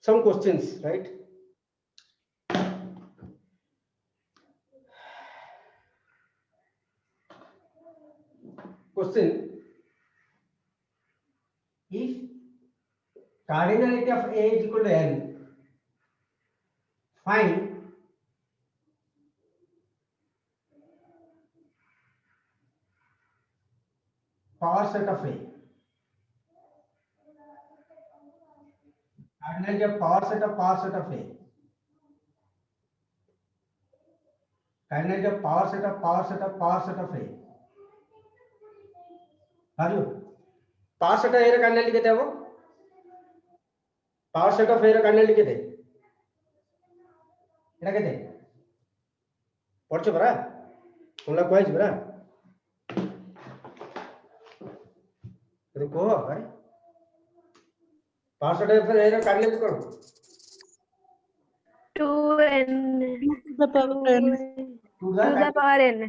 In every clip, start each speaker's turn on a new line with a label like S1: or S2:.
S1: some questions, right? Question: if cardinality of A is equal to n, find power set of A. Cardinality of power set of A. Cardinality of power set of A. Are you? Power set of A cardinality कितने हैं वो? Power set of A cardinality कितने? এটা कितने? পড়ছো বড়া? তোমরা কইছ বড়া? रुको भाई। Power set of A cardinality करो।
S2: 2n
S3: to the power n.
S1: To
S2: to the power n.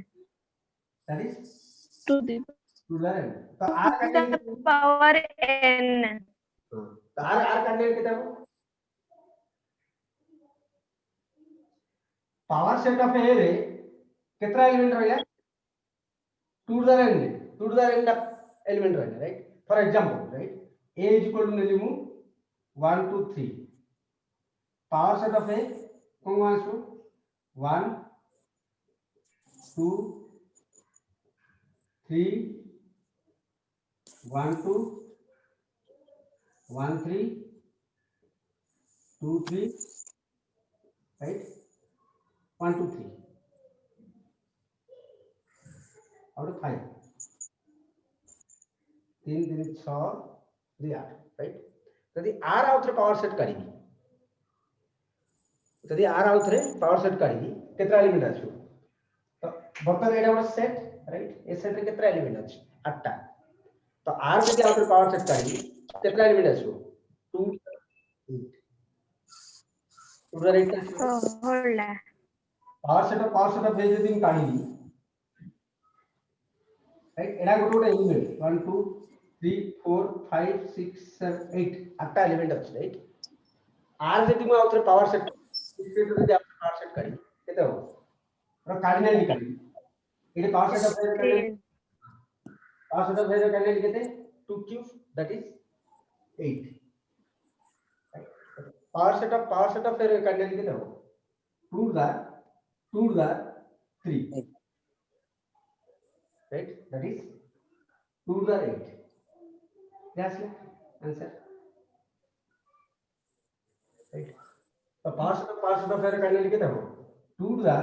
S1: That is
S3: To the
S1: to the n. तो
S2: To
S1: R
S2: the
S1: cardinality
S2: power n.
S1: तो R cardinality कितना है? पावर सेट ऑफ ए रे कितना element रहेगा? 2 to the n element रहेगा, right? For example, right? A is equal to नेलिमु 1 2 3. Power set of A कौन answer? 1 2 3 1 2 1 3 2 3, right? 1 2 3 out of 5 3 3 6 3 8, right? यदि r आउथरे पावर सेट करी, यदि r आउथरे पावर सेट करी कितना एलिमेंट अछि? तो बर्तन एटा वाला सेट, राइट? ए सेट रे कितना एलिमेंट अछि? 8 टा। तो r यदि आउथरे पावर सेट करी कितना एलिमेंट अछि? 2 8 2 8
S2: So hold on.
S1: Power set of A यदि काढी, राइट? एटा गोटे एलिमेंट 1 2 3 4 5 6 7 8 8 एलिमेंट अछि, राइट? r यदि मु आउथरे पावर सेट यदि आप पावर सेट करी केते हो? और कार्डिनल काढी एटा power set of A cardinal केते? 2 cube, that is 8, right? Power set of A cardinal केते हो? 2 to the 3, right? That is 2 to the 8. Yes, answer, right? So power set of A cardinality कितना हो? 2 to the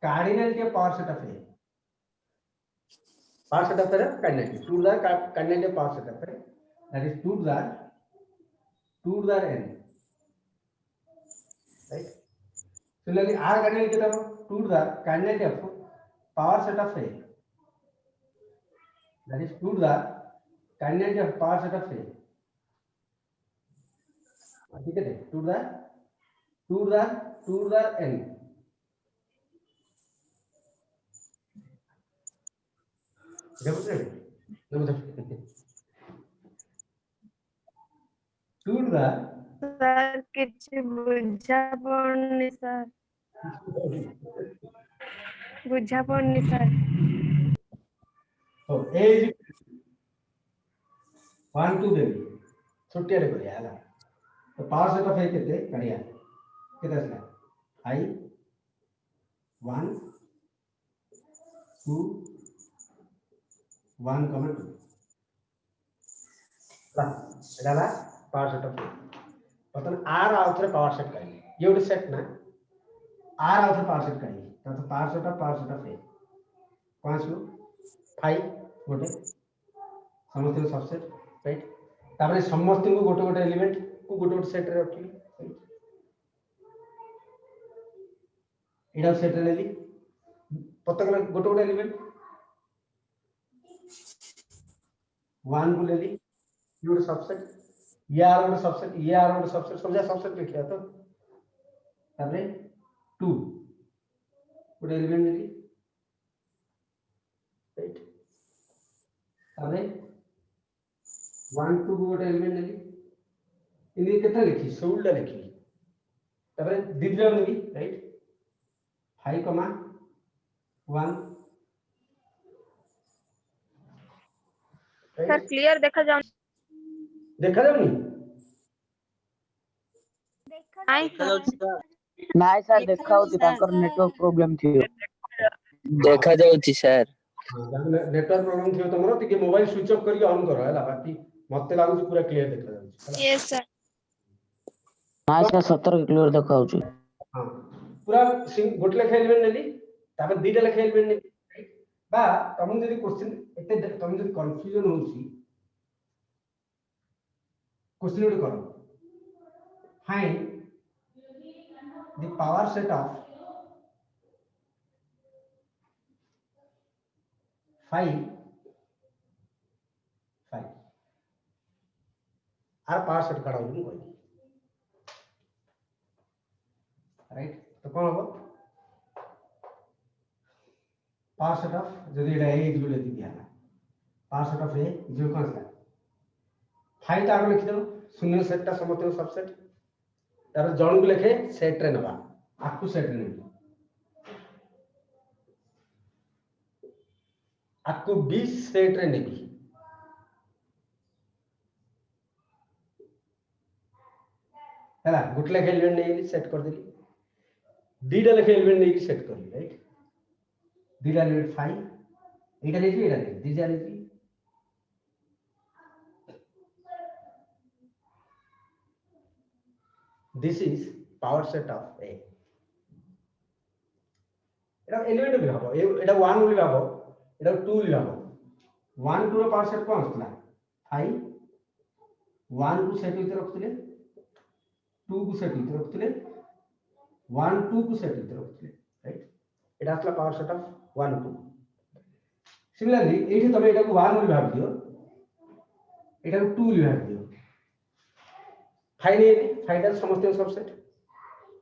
S1: cardinality of power set of A. Power set of A cardinality 2 to the cardinality of power set of A, that is 2 to the n, right? Similarly R cardinality कितना हो? 2 to the cardinality of power set of A, that is 2 to the cardinality of power set of A. ठीक है? 2 to the n. देखो sir, 2 to the
S2: Sir, କିଛି ବୁଝା ପଡୁନି sir. ବୁଝା ପଡୁନି sir.
S1: so A is 1 2 देवी छोटिया रे करिया हला तो पावर सेट ऑफ A केते करिया केते असला 5 1 2 1 2 ला एडाला पावर सेट ऑफ A पतन R आउथरे पावर सेट करी ये उडे सेट ना R आउथरे पावर सेट करी तो पावर सेट ऑफ A 5 5 गोटे समस्त सबसेट, राइट? तापर समस्त को गोटे गोटे एलिमेंट को गोटे गोटे सेट रे रखी, राइट? एडा सेट रे लेली प्रत्येक गोटे गोटे एलिमेंट 1 को लेली ये गोटे सबसेट, ये आर गोटे सबसेट, ये आर गोटे सबसेट, सब जा सबसेट लिखिया तो तापर 2 गोटे एलिमेंट लेली, राइट? तापर 1 2 गोटे एलिमेंट लेली इनी केते लिखी 16 टा लिखी तबरे दिदरा नेबी राइट 5 1
S2: सर क्लियर देखा जाओ
S1: देखा जाउनी
S2: आई सर
S3: ନାଇଁ ସାର୍ ଦେଖାଉଛି ତାଙ୍କର ନେଟୱାର୍କ ପ୍ରୋବ୍ଲେମ ଥିବ।
S4: देखा जाउची सर
S1: हां नेटवर्क प्रॉब्लम थियो तमरो टिके मोबाइल स्विच ऑफ करके ऑन करो हैला बाकी मते लागु पूरा क्लियर देखा जाउची
S2: यस सर
S3: ନାଇଁ ସାର୍ ସତରେ କ୍ଲିୟର ଦେଖାଉଛି।
S1: हां पूरा गोटे लेखा एलिमेंट नेली तापर दुईटा लेखा एलिमेंट नेली बा तुम जदी क्वेश्चन एते तुम जदी कंफ्यूजन होउची क्वेश्चन उठ करो find the power set of 5 आर पावर सेट काढा होनी कोई राइट तो कौन होगा पावर सेट ऑफ जदी एटा ए इक्वल यदि दिया पावर सेट ऑफ ए जो कौन सा 5 ता लिख दो शून्य सेट ता समते सबसेट तार जण को लिखे सेट रे नबा आकु सेट रे आकु 20 सेट रे नेबी हैला गुट लेखे एलिमेंट नेली सेट कर देली दीटा लेखे एलिमेंट नेकी सेट करली राइट दीटा एलिमेंट 5 एटा नेकी एटा नेकी दीटा नेकी this is power set of a এটা এলিমেন্ট বি হবো এটা 1 বলি ভাবো এটা 2 বলি ভাবো 1 2 ର ପାୱାର ସେଟ কোন আসলা 5 1 କୁ ସେଟ ভিতরে ରଖୁଥିଲେ 2 କୁ ସେଟ ଭିତରେ ରଖୁଥିଲେ 1 2 କୁ ସେଟ ଭିତରେ ରଖୁଥିଲେ ରାଇଟ এটা আসলা পাওয়ার সেট অফ 1 2 সিমিলারলি এইଠି তবে এটাକୁ 1 বলি ভাবি দিও এটাକୁ 2 বলি ভাবি দিও फाइनली फाइनल समस्त सबसेट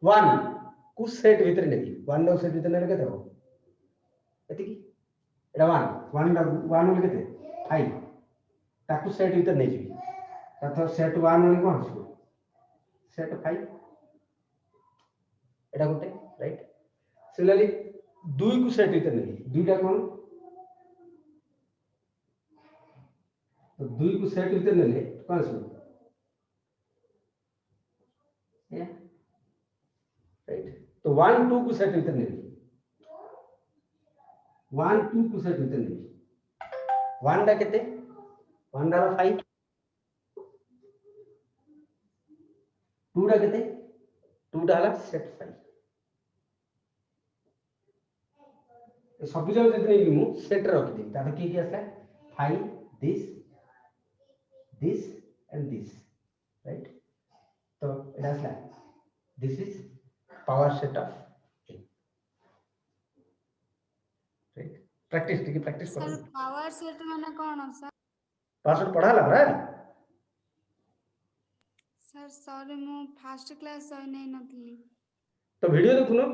S1: 1 को सेट भीतर नेबी 1 रो सेट भीतर नेले केते हो एति की एटा 1 दा 1 बोले केते 5 ताकू सेट भीतर नै जिबी तथा सेट 1 बोले कोन आसो सेट 5 एटा गोटे राइट सिमिलरली 2 को सेट भीतर नेबी 2 टा कोन तो 2 को सेट भीतर नेले कोन आसो राइट तो 1 2 को सेट भीतर नहीं 1 2 को सेट भीतर नहीं 1 डा केते 1 डा 5 2 डा केते 2 डा सेट 5 ए सब जगह जतने भी मु सेट रख दी ताते की आसला 5 this and this right तो it has like this is power set of A right practice करो
S5: सर पावर सेट माने कोन सर
S1: पावर सेट पढ़ा ला बरा
S5: सर सॉरी मु फर्स्ट क्लास जॉइन नै नथली
S1: तो वीडियो देखुनो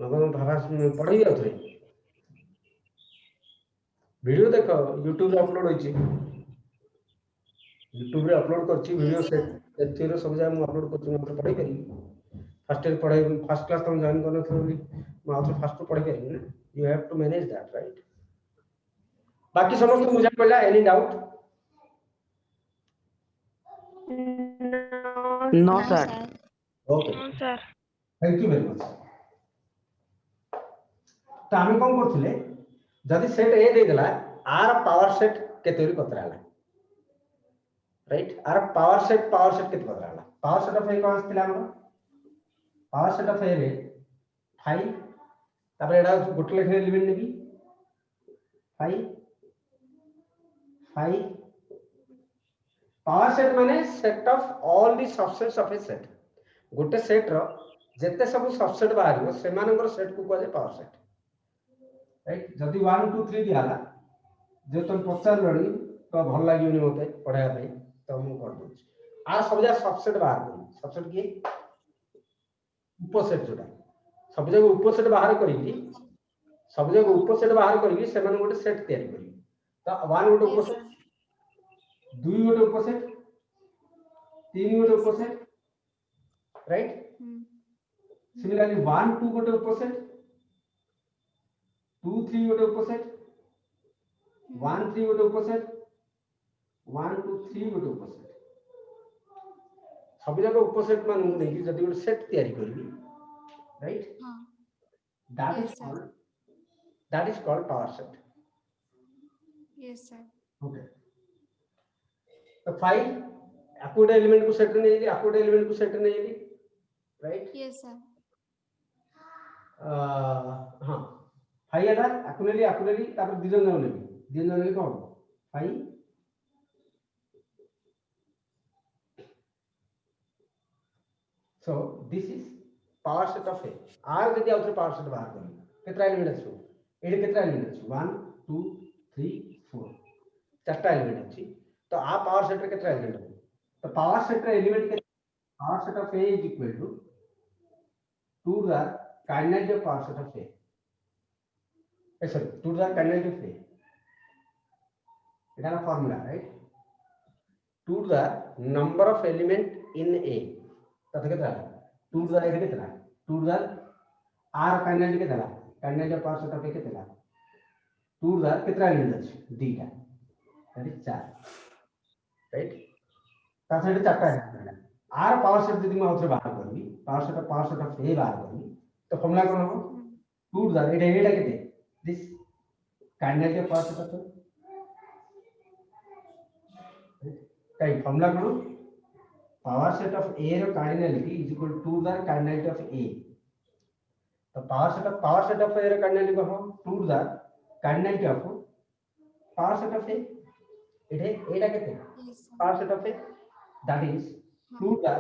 S1: मगर भाबा पढ़ी आउथरे वीडियो देखो YouTube रे अपलोड होई छी YouTube रे अपलोड करछि वीडियो सेट एथिरो सब जाय मु अपलोड करछि मते पढै करी फर्स्ट ईयर पढै फर्स्ट क्लास तुम जॉइन करन थोड़ी मु आउथरे फर्स्ट पढै करी ना you have to manage that right बाकी समस्त बुझा पड़ला any doubt
S3: no sir
S1: okay
S2: sir
S1: thank you very much तो हम कोन करथिले जदी सेट ए दे देला आर पावर सेट केतेरी पतराला राइट आर पावर सेट केते पतराला पावर सेट ऑफ ए कोन आस्तिला हमर पावर सेट ऑफ ए रे 5 तापर एडा गोटे लेखे एलिमेंट नेबी 5 पावर सेट माने set of all the subsets of A set गोटे सेट रो जेते सब सबसेट बाहरियो सेमानकर सेट को कहले पावर सेट राइट जदी 1 2 3 दियाला जे तुम पचार लड़ी तो भल लागियोनी मते पढाया पे तो हम कर दो आ सब जा सबसेट बाहर करी सबसेट की उपसेट जोटा सब जगह उपसेट बाहर करी सब जगह उपसेट बाहर करी से माने गोटे सेट तैयारी करी तो 1 गोटे उपसेट 2 गोटे उपसेट 3 गोटे उपसेट राइट सिमिलरली 1 2 गोटे उपसेट 2 3 गोटे उपसेट 1 3 गोटे उपसेट 1 2 3 गोटे उपसेट सब जगह उपसेट मान नहीं जदि गोटे सेट तैयारी करबी right
S5: Yes, sir.
S1: that is called power set.
S5: Yes, sir.
S1: Okay. तो 5 अकोड एलिमेंट को सेट नहीं है अकोड एलिमेंट को सेट नहीं है राइट
S5: Yes, sir.
S1: हां 5 एटा अकोडली तापर दिजन जन ने कोन 5 so this is power set of A r जदि आउथरे power set बाहर करी केतरा एलिमेंट अछि एडे केतरा एलिमेंट अछि 1 2 3 4 चारटा एलिमेंट अछि तो आ पावर सेट रे केतरा एलिमेंट अछि तो पावर सेट रे एलिमेंट के power set of A is equal to 2 the kinetic of power set of A sorry 2 the kinetic of A इट है formula right 2 the number of element in A तथा केतरा 2 the एडे केतरा 2 the r kinetic केतरा kinetic of power set of A केतरा 2 the केतरा element अछि दीटा दैट इज 4 राइट तासेट चारटा एलिमेंट आर पावर सेट यदि मैं आउथरे बाहर करबी पावर सेट ऑफ ए बाहर करबी तो फॉर्मूला कोन हो 2 द एटा केते this kinetic power set of कई फॉर्मूला कोन पावर सेट ऑफ ए रो cardinality is equal to the cardinality of A तो पावर सेट ऑफ ए रो कार्डिनलिटी को हो 2 the cardinality of power set of A एटा केते
S5: Yes, sir.
S1: power set of A that is 2 the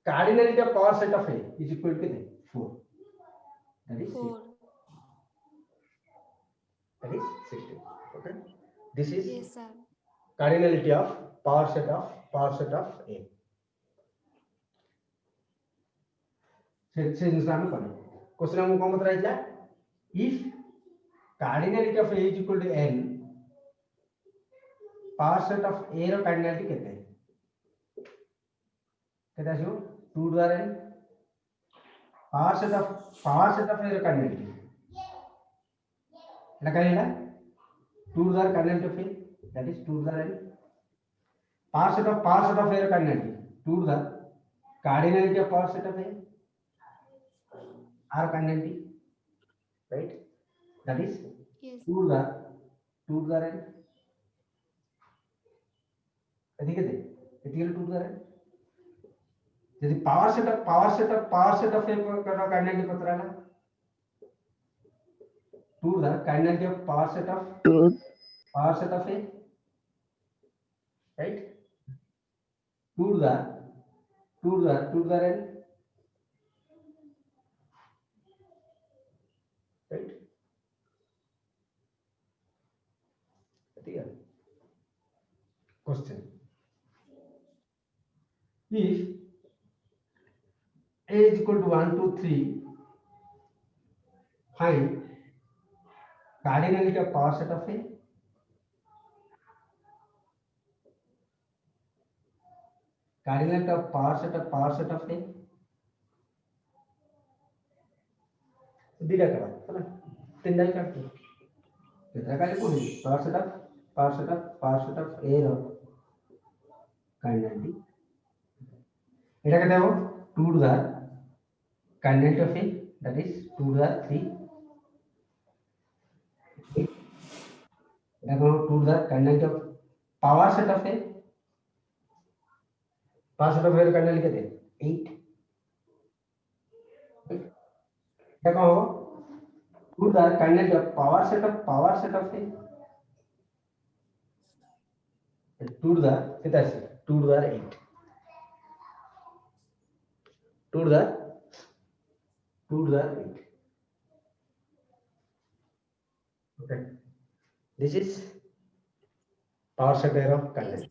S1: cardinality of power set of A is equal to 4 that is
S5: 4.
S1: that is 16 okay this is
S5: Yes, sir.
S1: cardinality of power set of A से इंसान को question हम कौन बता रहा if cardinality of A is equal to n power set of A रो cardinality केते आछो 2 द्वारा n power set of A रो cardinality लगाइला 2 द्वारा cardinality of A that is 2 द्वारा n power set of A रो cardinality 2 द्वारा cardinality of power set of A r cardinality right that is
S5: Yes.
S1: 2 द्वारा n अधिक दे इतिकल 2 द्वारा यदि पावर सेट ऑफ ए करना काइनेटिक पता है 2 the kinetic of power set of A right 2 the n right ठीक है question if A is equal to 1 2 3 find cardinality of power set of A cardinality of power set of A दिला करा है ना तीन डाल काट दो कितना काले को नहीं पावर सेट ऑफ A रो cardinality এটা কেটে হবে 2 to the cardinality of A that is 2 to the 3 এটা হলো 2 to the cardinality of power set of A এর cardinality কেটে 8 এটা কত হবে 2 to the cardinality of power set of A 2 to the কেটে আছে 2 to the 8 2 to the 8 okay this is power set of cardinality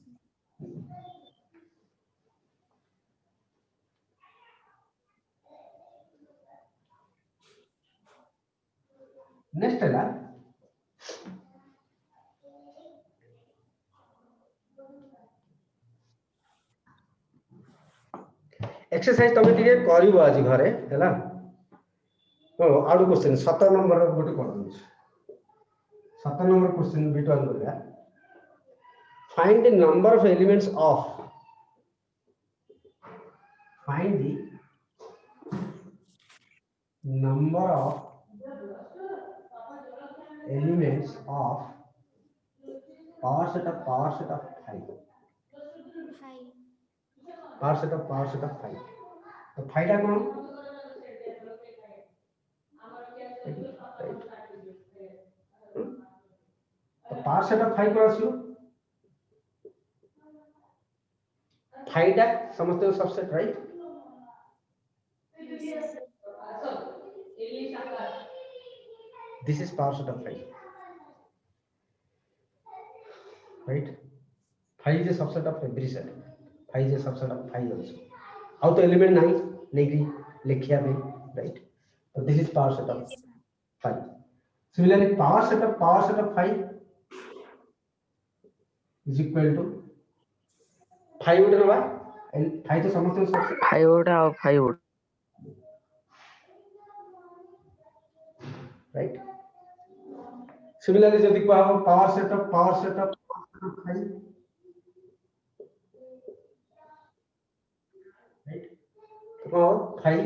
S1: next है exercise तुम टिके करिवो आज घरे हैला ओ आउट क्वेश्चन 17 नंबर गोटे कर दूँ 17 नंबर क्वेश्चन बिटवान करगा find the number of elements of find the number of elements of power set of 5
S5: 5
S1: power set of 5 तो 5 टा कौन तो power set of 5 कौन आसलो 5 टा समझते हो subset right this is power set of 5 right 5 is a subset of every set 5 is a subset of 5 also how to element नहीं नहीं लिखिया में right so this is power set of 5 similarly power set of 5 is equal to 5 उठे ना and 5 तो समझते हो सबसे
S3: 5 उठा और 5 उठा
S1: right similarly जब देखो आप power set of 5 right तो 5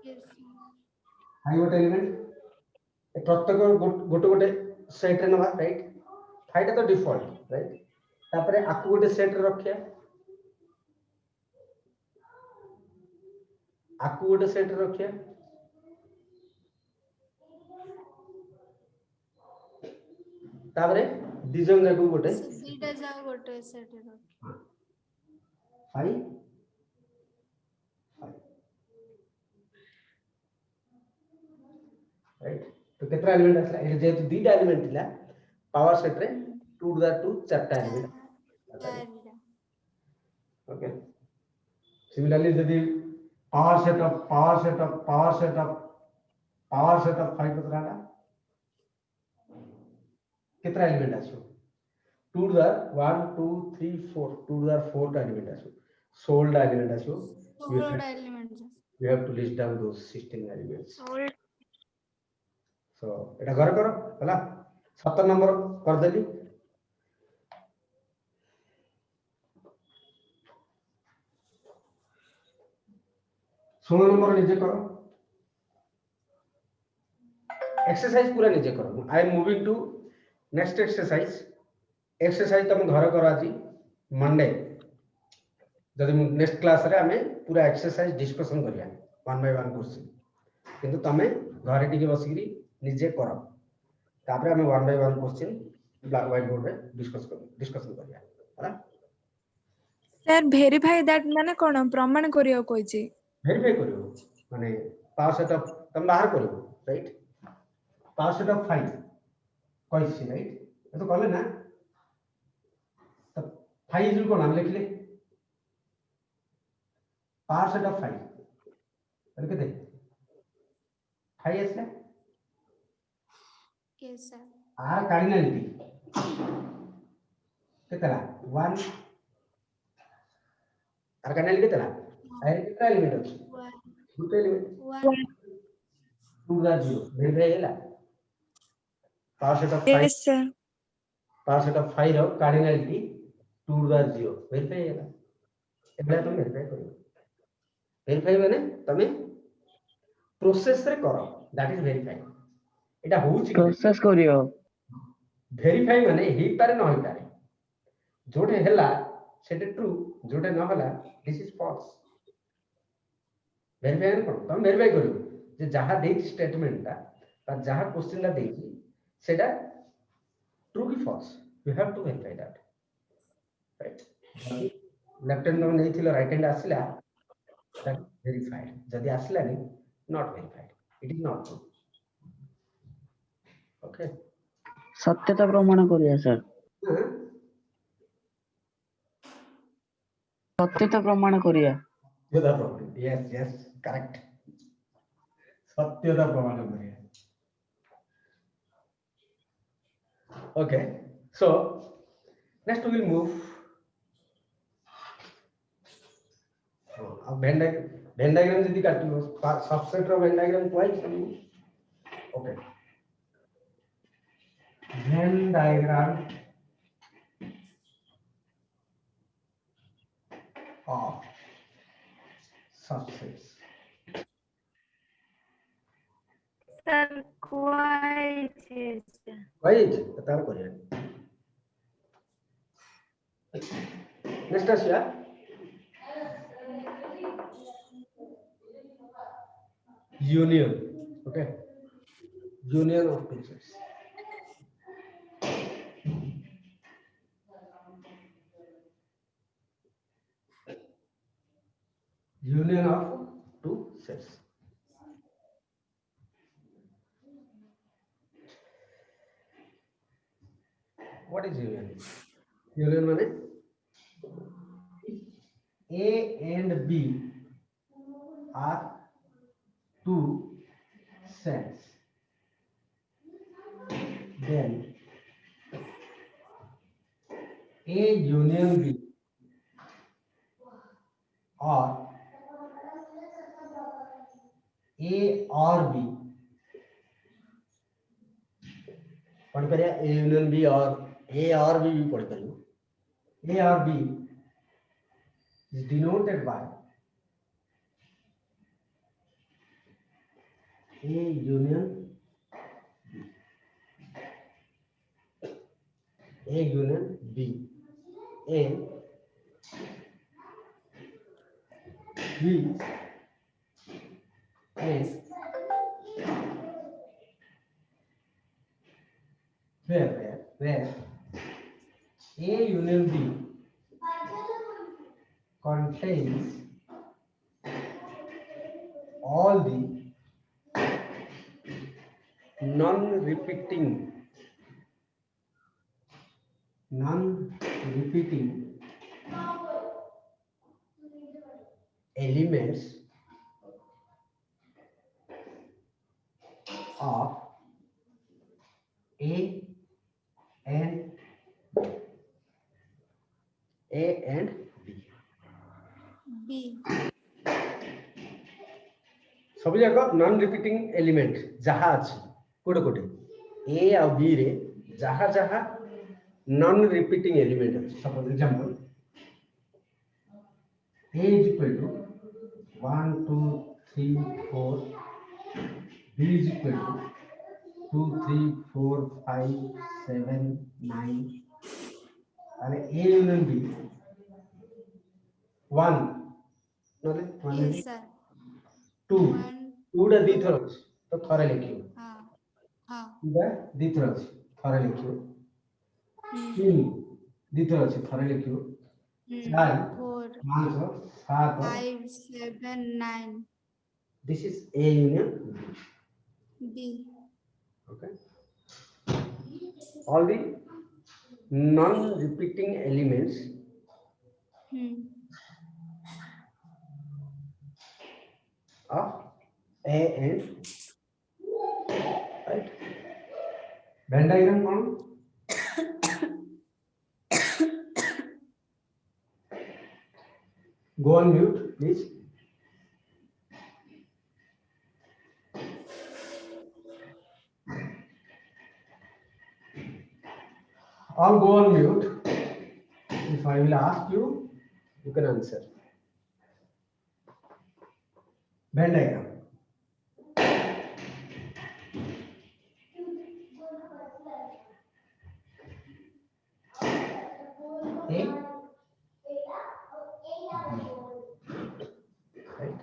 S5: yes sir.
S1: गोटे एलिमेंट प्रत्येक गोटे गोटे सेट रे नवा राइट 5 टा तो डिफॉल्ट राइट तापरे आकु गोटे सेट रे रखिया आकु गोटे सेट रे रखिया तापरे डिजन जाकु गोटे
S5: So, दीटा जाओ गोटे सेट रो
S1: 5 राइट तो केतरा एलिमेंट आसला ए जे दीटा एलिमेंट थिला पावर सेट रे 2 टू द 2 चारटा एलिमेंट ओके सिमिलरली यदि पावर सेट ऑफ 5 केतराला केतरा एलिमेंट आसो 2 टू द 1 2 3 4 2 टू द 4 टा एलिमेंट आसो 16 टा एलिमेंट आसो
S5: सोलह element
S1: you have to list down those 16 elements
S2: All
S1: so eta घर करो हला 17 नंबर कर देली 16 नंबर निजे करो एक्सरसाइज पूरा निजे करो I am moving to next exercise तुम घर करो आज मंडे जदि नेक्स्ट क्लास रे हमें पूरा एक्सरसाइज डिस्कशन करिया 1 बाय 1 क्वेश्चन किंतु तमे घरे टिके बसिकरी निजे करो तापर हमें 1 by 1 question black white board रे डिस्कशन करिया हला
S6: सर भेरीफाई दैट माने कोन प्रमाण करियो कोइची
S1: वेरीफाई करियो माने पावर सेट ऑफ तुम बाहर करियो राइट पावर सेट ऑफ 5 कोइसी राइट ये तो कहले ना तो 5 इज को नाम लिख ले पावर सेट ऑफ 5 अरे कितने 5 ऐसे
S5: yes sir.
S1: आर कार्डिनलिटी कितना 1 आर कार्डिनलिटी कितना आर कितना एलिमेंट ଅଛି दुटे एलिमेंट
S5: 1
S1: 2 दा 0 वेरीफाई हैला power set of 5
S6: yes sir
S1: power set of 5 रो कार्डिनलिटी 2 दा 0 वेरीफाई हैला एबले तुम वेरीफाई करियो वेरीफाई माने तमे प्रोसेस रे करो दैट इज वेरीफाई एटा होउची
S3: प्रोसेस करियो
S1: वेरीफाई माने ही पारे न होई पारे जोटे हैला सेटे ट्रू जोटे न होला दिस इज फॉल्स वेरीफाई करो तुम वेरीफाई करियो जे जहां देई स्टेटमेंट ता जहां क्वेश्चन ला देई सेटा ट्रू की false you have to verify that right left hand में नहीं थिलो राइट हैंड आसिला दैट वेरीफाइड जदी आसिला नहीं not verified it is not true okay
S3: सत्यता प्रमाण करिया सर सत्यता प्रमाण करिया
S1: सत्यता प्रमाण यस यस करेक्ट सत्यता प्रमाण करिया okay so next we will move अब Venn diagram जदी काटियो सबसेट रो Venn diagram कोइ okay Venn diagram of subsets
S2: sir quite
S1: right बता करिए next Asia union okay union of two sets union of two sets what is union union माने A and B are two sets then A union B or A or B पढ़ करिए A union B और A or B भी पढ़ करिए A or B is denoted by A union B. A union B and B and where A union B contains all the non-repeating elements of A and B. सब जगह non repeating element जहाँ अच्छी कोटे कोटे A और B रे जहाँ जहाँ नॉन रिपीटिंग एलिमेंट अच्छी suppose example A is equal to 1 2 3 4 B is equal to 2 3 4 5 7 9 and A union B 1 नले 1
S5: yes sir
S1: 2
S5: one
S1: 2 टा दी थर अछि तो थरे लिखियो
S5: हाँ हाँ
S1: 2 टा दी थर अछि थरे लिखियो 3 दी थर अछि थरे लिखियो 4
S5: four
S1: 5 7
S5: five seven nine
S1: this is A union
S5: B
S1: okay all the non repeating elements of A and right Venn diagram कौन go on mute please all go on mute if I will ask you you can answer Venn diagram A right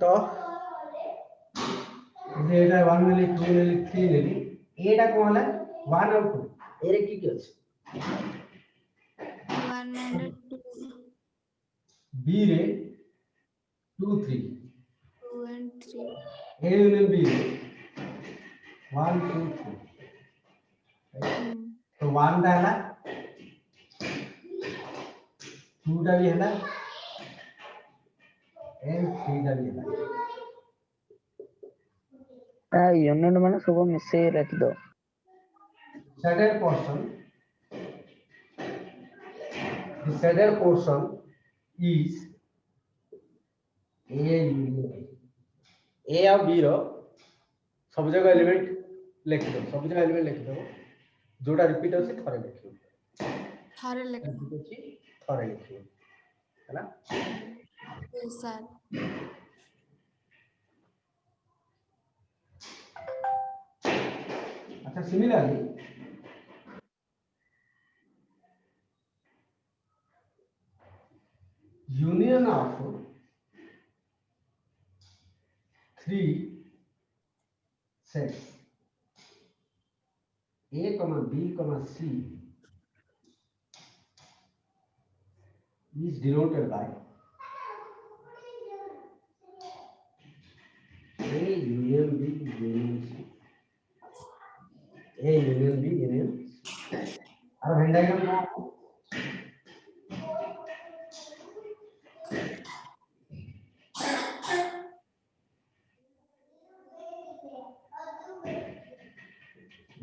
S1: तो एटा 1 नेली 2 नेली 3 नेली एटा कोन हला 1 और 2 array की अछि
S5: one and two
S1: B रे 2 3
S5: two and three
S1: A union B रे 1 2 3 तो 1 दा हला 2 दा भी हला and 3 दा भी हला
S3: यूनियन माने सब मिसे रख दो
S1: the shaded portion is A union B. A और B रो सब जगह एलिमेंट लिख दो, सब जगह एलिमेंट लिख दो, जोड़ा रिपीट होसी थरे लिखियो,
S5: थरे लेख
S1: थरे लिखियो, है ना?
S5: yes sir
S1: अच्छा, similarly union of three sets A, B, C is denoted by A union B union C. A union B union C. अब Venn diagram क्या है?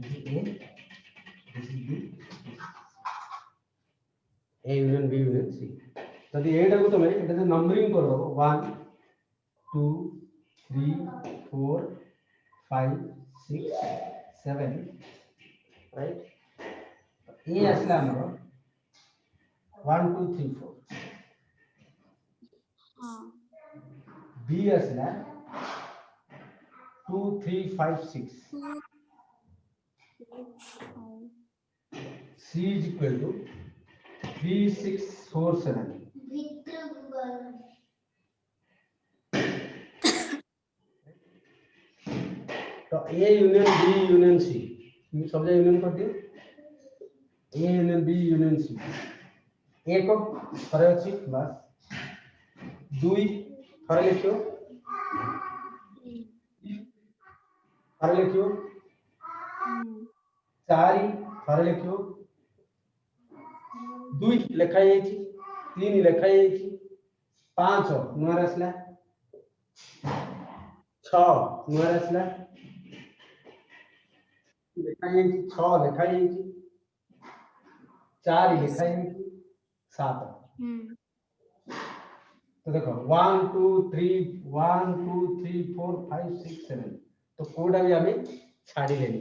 S1: This is A, this is B. A union B union C. यदि A टाको तुम्हें इधर से numbering करो 1 2 3 4 5 6 7 right? A असला हमारा 1 2 3 4.
S5: हाँ
S1: B असला 2 3 5 6. C is equal to 3 6 4 7. तो A union B union C सब जगह यूनियन कर दियो, A union B union C A को थरे अछि बस 2 थरे लिखियो, थरे लिखियो 4 थरे लिखियो 2 लेखा जायछि 3 लेखा जायछि 5 नुआर असला 6 नुआर असला लेखा जायछि 6 लेखा जायछि 4 लेखा जायछि 7. तो देखो 1 2 3 1 2 3 4 5 6 7 तो कोडा भी हमें छाड़ी लेनी,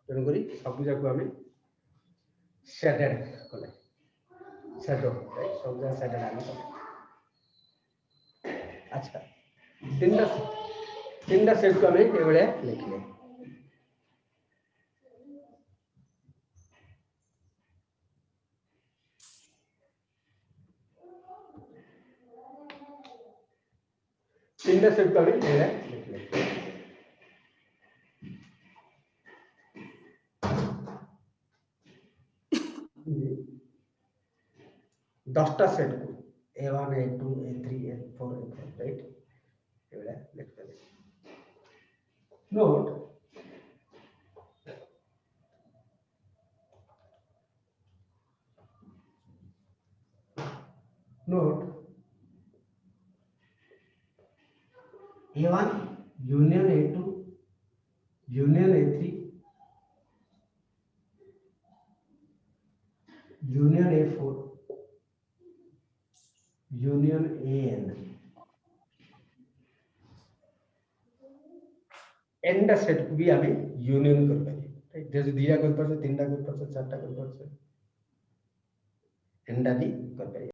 S1: तेणु करी सब जाको हमें सेटेड कले सेटो राइट सब जा सेटेड आने कले. अच्छा, तीनटा सेट को हमें एवढे लिखले. तीनटा सेट को हमें एवढे लिखले. दसटा सेट को A1 A2 A3 A4 A5 right एवढे लिखले. Note A1 union A2 union A3 union A4 union AN and set को भी हमें यूनियन कर पाए राइट. जैसे दिया कर पाए, तीनटा कर पाए, चारटा कर पाए, एंड आदि कर पाए.